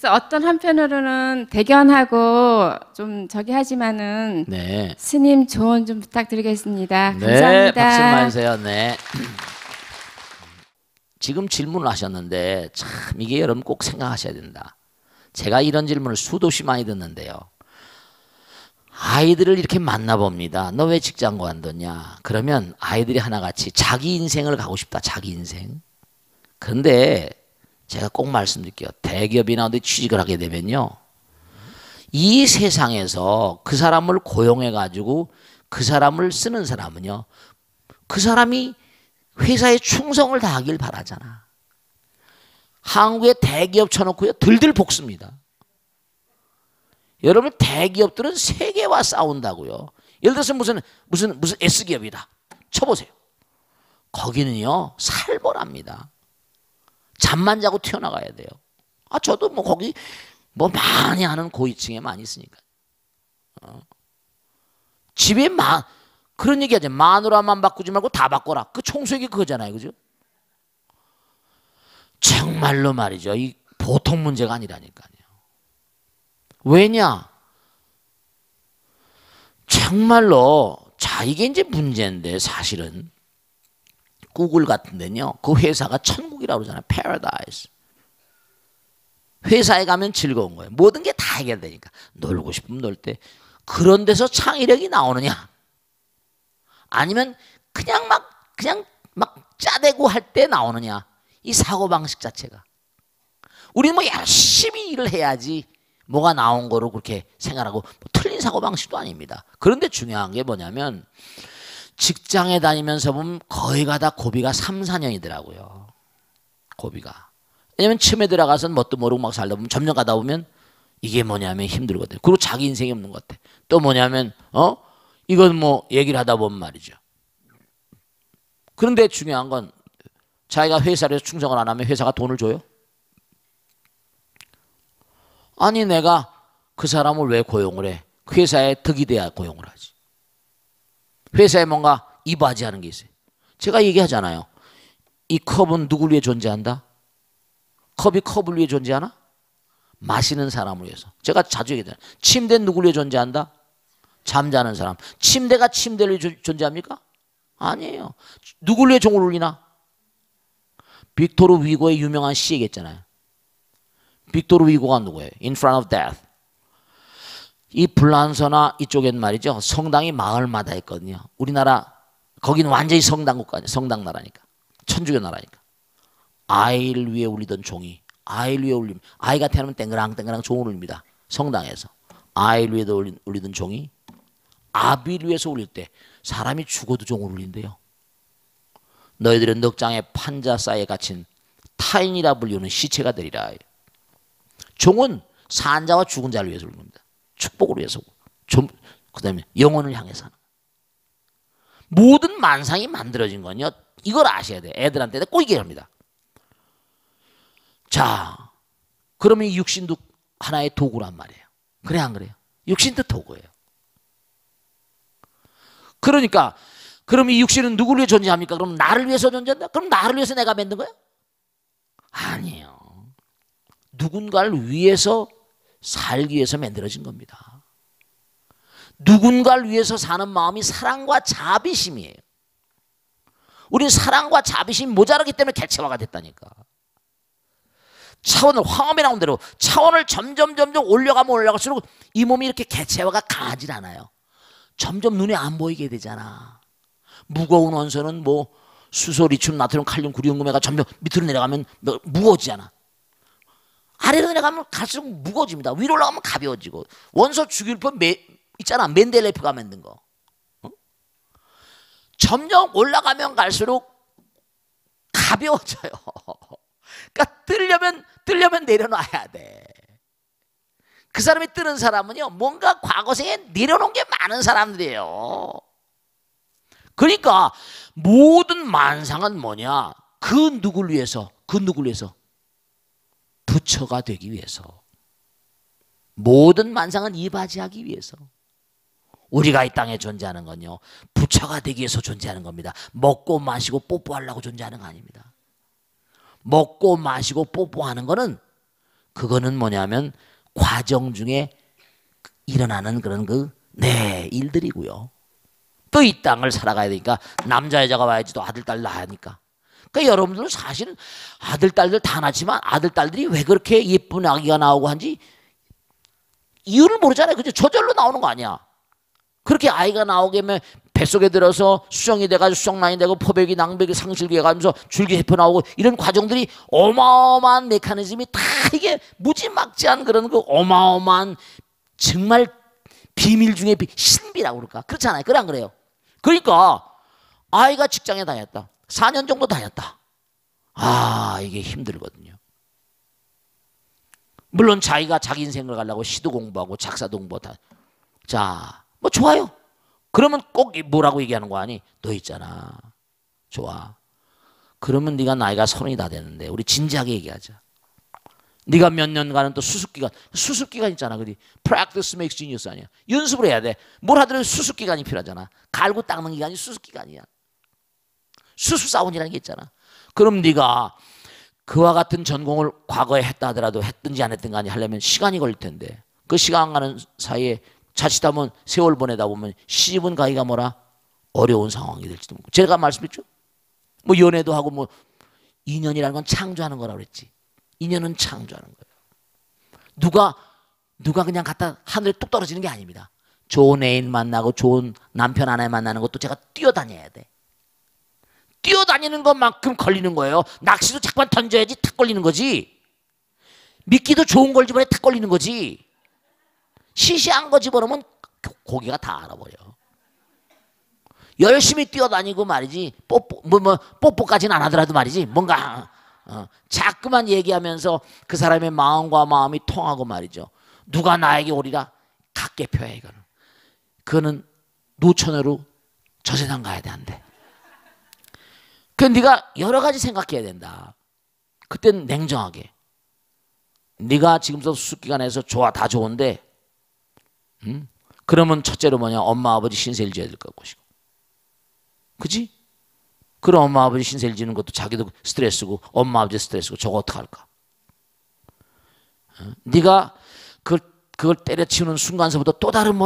어떤 한편으로는 대견하고 좀 하지만은 네. 스님 조언 좀 부탁드리겠습니다. 네. 감사합니다. 박수 많이 주세요. 네. 지금 질문을 하셨는데 참 이게 여러분 꼭 생각하셔야 된다. 제가 이런 질문을 수도 없이 많이 듣는데요. 아이들을 이렇게 만나봅니다. 너 왜 직장 관뒀냐? 그러면 아이들이 하나같이 자기 인생을 가고 싶다. 자기 인생. 그런데 제가 꼭 말씀드릴게요. 대기업이나 어디 취직을 하게 되면요. 이 세상에서 그 사람을 고용해가지고 그 사람을 쓰는 사람은요. 그 사람이 회사에 충성을 다하길 바라잖아. 한국의 대기업 쳐놓고요. 들들 볶습니다. 여러분 대기업들은 세계와 싸운다고요. 예를 들어서 무슨 S기업이다. 쳐보세요. 거기는요. 살벌합니다. 잠만 자고 튀어나가야 돼요. 저도 뭐 거기 뭐 많이 하는 고위층에 많이 있으니까. 집에 그런 얘기 하죠. 마누라만 바꾸지 말고 다 바꿔라. 그 총수에게 그거잖아요. 그죠? 정말로 말이죠. 이 보통 문제가 아니라니까요. 왜냐? 정말로 이게 이제 문제인데 사실은 구글 같은 데는요. 그 회사가 천국이라고 그러잖아요. 패러다이스. 회사에 가면 즐거운 거예요. 모든 게 다 해결되니까. 놀고 싶으면 놀 때. 그런 데서 창의력이 나오느냐? 아니면 그냥 막 짜대고 할 때 나오느냐? 이 사고방식 자체가. 우리는 뭐 열심히 일을 해야지 뭐가 나온 거로 그렇게 생각하고 틀린 사고방식도 아닙니다. 그런데 중요한 게 뭐냐면 직장에 다니면서 보면 거의 다 고비가 3, 4년이더라고요. 고비가. 왜냐면 처음에 들어가서는 뭣도 모르고 막 살다 보면 점점 가다 보면 이게 뭐냐면 힘들거든요. 그리고 자기 인생이 없는 것 같아. 또 뭐냐면 이건 뭐 얘기를 하다 보면 말이죠. 그런데 중요한 건 자기가 회사에서 충성을 안 하면 회사가 돈을 줘요? 아니 내가 그 사람을 왜 고용을 해? 회사에 덕이 돼야 고용을 하지. 회사에 뭔가 이바지하는 게 있어요. 제가 얘기하잖아요. 이 컵은 누굴 위해 존재한다? 컵이 컵을 위해 존재하나? 마시는 사람을 위해서. 제가 자주 얘기하잖아요. 침대는 누굴 위해 존재한다? 잠자는 사람. 침대가 침대를 위해 존재합니까? 아니에요. 누굴 위해 종을 울리나? 빅토르 위고의 유명한 시 얘기했잖아요. 빅토르 위고가 누구예요? In front of death. 이 불란서나 이쪽엔 말이죠. 성당이 마을마다 있거든요. 우리나라 거기는 완전히 성당 국가죠. 성당 나라니까. 천주교 나라니까. 아이를 위해 울리던 종이 아이를 위해 울리면 아이가 태어나면 땡그랑 종을 울립니다. 성당에서. 아이를 위해 울리던 종이 아비를 위해서 울릴 때 사람이 죽어도 종을 울린대요. 너희들은 넉장의 판자 사이에 갇힌 타인이라 불리우는 시체가 되리라. 종은 산자와 죽은 자를 위해서 울립니다. 축복을 위해서. 그 다음에 영혼을 향해서 하는. 모든 만상이 만들어진 건요. 이걸 아셔야 돼요. 애들한테 꼭 얘기합니다. 자, 그러면 이 육신도 하나의 도구란 말이에요. 그래 안 그래요? 육신도 도구예요. 그러니까 그럼 이 육신은 누구를 위해 존재합니까? 그럼 나를 위해서 존재한다? 그럼 나를 위해서 내가 만든 거야? 아니에요. 누군가를 위해서 살기 위해서 만들어진 겁니다. 누군가를 위해서 사는 마음이 사랑과 자비심이에요. 우리는 사랑과 자비심이 모자라기 때문에 개체화가 됐다니까. 차원을 화음에 나온 대로 차원을 점점 올려가면 올라갈수록 이 몸이 이렇게 개체화가 강하질 않아요. 점점 눈에 안 보이게 되잖아. 무거운 원소는 뭐 수소, 리튬, 나트륨, 칼륨, 구리음금해가 점점 밑으로 내려가면 무거워지잖아. 아래로 내려가면 갈수록 무거워집니다. 위로 올라가면 가벼워지고. 원소 주기율법 있잖아. 맨델레프가 만든 거. 점점 올라가면 갈수록 가벼워져요. 그러니까 뜨려면 내려놔야 돼. 그 사람이 뜨는 사람은요, 뭔가 과거생에 내려놓은 게 많은 사람들이에요. 그러니까 모든 만상은 뭐냐? 그 누구를 위해서? 부처가 되기 위해서. 모든 만상은 이바지하기 위해서. 우리가 이 땅에 존재하는 건요, 부처가 되기 위해서 존재하는 겁니다. 먹고 마시고 뽀뽀하려고 존재하는 거 아닙니다. 먹고 마시고 뽀뽀하는 거는, 그거는 뭐냐면 과정 중에 일어나는 그런 일들이고요. 또 이 땅을 살아가야 되니까 남자 여자가 와야지 또 아들 딸 낳아야 하니까. 그러니까 여러분들은 사실은 아들 딸들 다 낳지만 아들 딸들이 왜 그렇게 예쁜 아기가 나오고 한지 이유를 모르잖아요. 그죠? 저절로 나오는 거 아니야. 그렇게 아이가 나오게 하면 뱃속에 들어서 수정이 돼가지고 수정란이 되고 포백이 낭백이 상실기 해가면서 줄기 해표 나오고 이런 과정들이 어마어마한 메커니즘이 다 이게 무지막지한 그런 그 어마어마한 정말 비밀 중에 신비라고 그럴까? 그렇지 않아요? 그래 안 그래요? 그러니까 아이가 직장에 다녔다. 4년 정도 다녔다. 이게 힘들거든요. 물론 자기가 자기 인생을 가려고 시도 공부하고 작사도 공부하고 자, 뭐 좋아요. 그러면 꼭 뭐라고 얘기하는 거 아니? 너 있잖아. 좋아. 그러면 네가 나이가 30이 다 됐는데 우리 진지하게 얘기하자. 네가 몇 년간은 또 수습기간 있잖아. 그지? Practice makes genius 아니야. 연습을 해야 돼. 뭘 하더라도 수습기간이 필요하잖아. 갈고 닦는 기간이 수습기간이야. 수습사원이라는 게 있잖아. 그럼 네가 그와 같은 전공을 과거에 했다 하더라도 했든지 안 했든지 하려면 시간이 걸릴 텐데 그 시간 가는 사이에 자칫하면 세월 보내다 보면 시집은 가기가 어려운 상황이 될지도 모르고. 제가 말씀했죠. 뭐 연애도 하고 뭐 인연이라는 건 창조하는 거라고 그랬지. 인연은 창조하는 거예요. 누가 그냥 갖다 하늘에 뚝 떨어지는 게 아닙니다. 좋은 애인 만나고 좋은 남편 아내 만나는 것도 제가 뛰어다녀야 돼. 뛰어다니는 것만큼 걸리는 거예요. 낚시도 잠깐 던져야지 탁 걸리는 거지. 미끼도 좋은 걸 집어야 탁 걸리는 거지. 시시한 거 집어넣으면 고기가 다 알아버려. 열심히 뛰어다니고 말이지 뽀뽀까지는 안 하더라도 말이지 뭔가 자꾸만 얘기하면서 그 사람의 마음과 마음이 통하고 말이죠. 누가 나에게 오리라 각계표야 이거는. 그거는 노처녀로 저 세상 가야 돼 안 돼. 그 네가 여러 가지 생각해야 된다. 그때는 냉정하게. 네가 지금부터 수습기간에서 좋아 다 좋은데 그러면 첫째로 뭐냐 엄마 아버지 신세를 져야 될 것이고. 그지? 그럼 엄마 아버지 신세를 지는 것도 자기도 스트레스고 엄마 아버지 스트레스고 저거 어떡할까? 네가 그걸 때려치우는 순간서부터 또 다른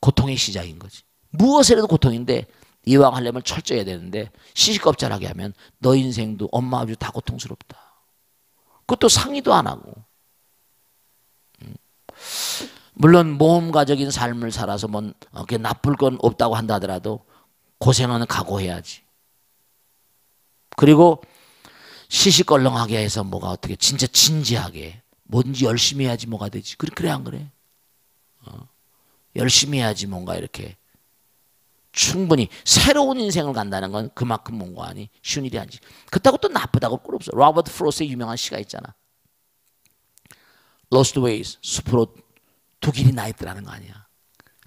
고통의 시작인 거지. 무엇이라도 고통인데 이왕 하려면 철저해야 되는데 시시껍잘하게 하면 너 인생도 엄마 아버지 다 고통스럽다. 그것도 상의도 안 하고. 물론 모험가적인 삶을 살아서 그게 나쁠 건 없다고 한다 하더라도 고생은 각오해야지. 그리고 시시껄렁하게 해서 뭐가 어떻게 진짜 진지하게 뭔지 열심히 해야지 뭐가 되지. 그래 안 그래? 열심히 해야지 뭔가 이렇게 충분히 새로운 인생을 간다는 건 그만큼 뭔가 아니 쉬운 일이 아니지. 그렇다고 또 나쁘다고 꿀 없어. 로버트 프로스의 유명한 시가 있잖아. Lost Ways, 숲으로 두 길이 나 있더라는 거 아니야.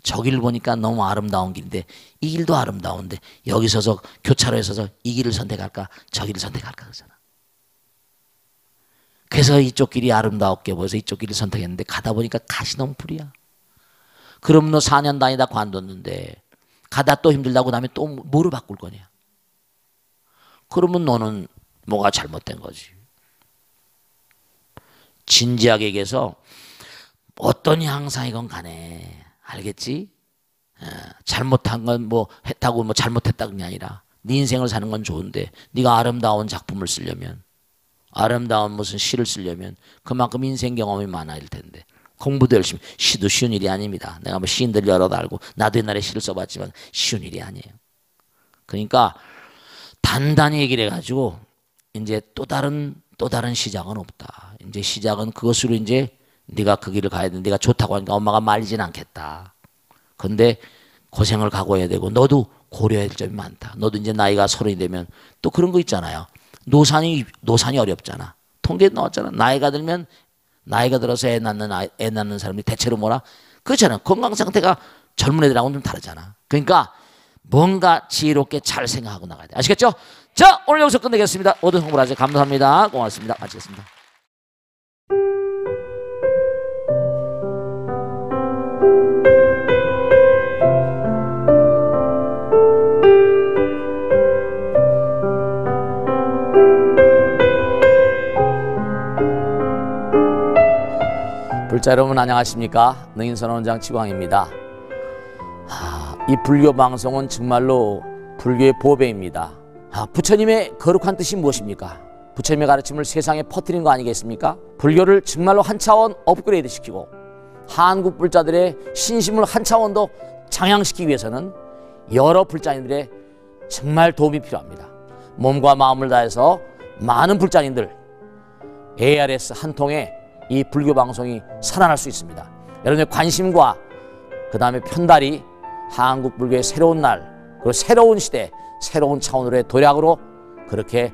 저 길을 보니까 너무 아름다운 길인데 이 길도 아름다운데 여기 서서 교차로에 서서 이 길을 선택할까 저 길을 선택할까 그러잖아. 그래서 이쪽 길이 아름다웠게 보여서 이쪽 길을 선택했는데 가다 보니까 가시덤불이야. 그럼 너 4년 다니다 관뒀는데 가다 또 힘들다고 그다음에 또 뭐를 바꿀 거냐. 그러면 너는 뭐가 잘못된 거지. 진지하게 얘기해서 어떤 향상이건 간에 알겠지? 잘못한 건 뭐 했다고 뭐 잘못했다는 게 아니라 네 인생을 사는 건 좋은데 네가 아름다운 작품을 쓰려면 아름다운 무슨 시를 쓰려면 그만큼 인생 경험이 많아야 할 텐데 공부도 열심히 시도 쉬운 일이 아닙니다. 내가 뭐 시인들 여러 알고 나도 옛날에 시를 써봤지만 쉬운 일이 아니에요. 그러니까 단단히 얘기를 해가지고 이제 또 다른 시작은 없다. 이제 시작은 그것으로 이제 네가 그 길을 가야 돼. 네가 좋다고 하니까 엄마가 말리진 않겠다. 근데 고생을 각오해야 되고 너도 고려해야 될 점이 많다. 너도 이제 나이가 30이 되면 또 그런 거 있잖아요. 노산이 어렵잖아. 통계에 나왔잖아. 나이가 들어서 애 낳는 사람이 대체로 뭐라? 그렇잖아. 건강 상태가 젊은 애들하고는 좀 다르잖아. 그러니까 뭔가 지혜롭게 잘 생각하고 나가야 돼. 아시겠죠? 자, 오늘 여기서 끝내겠습니다. 모든 홍보를 하셔서 감사합니다. 고맙습니다. 마치겠습니다. 불자 여러분 안녕하십니까? 능인선언원장 지광입니다. 이 불교 방송은 정말로 불교의 보배입니다. 부처님의 거룩한 뜻이 무엇입니까? 부처님의 가르침을 세상에 퍼뜨린 거 아니겠습니까? 불교를 정말로 한 차원 업그레이드 시키고 한국 불자들의 신심을 한 차원 더 장양시키기 위해서는 여러 불자님들의 정말 도움이 필요합니다. 몸과 마음을 다해서 많은 불자님들 ARS 한 통에 이 불교 방송이 살아날 수 있습니다. 여러분의 관심과 그 다음에 편달이 한국 불교의 새로운 날 그리고 새로운 시대 새로운 차원으로의 도약으로 그렇게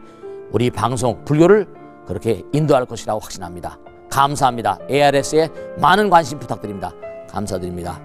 우리 방송 불교를 그렇게 인도할 것이라고 확신합니다. 감사합니다. ARS에 많은 관심 부탁드립니다. 감사드립니다.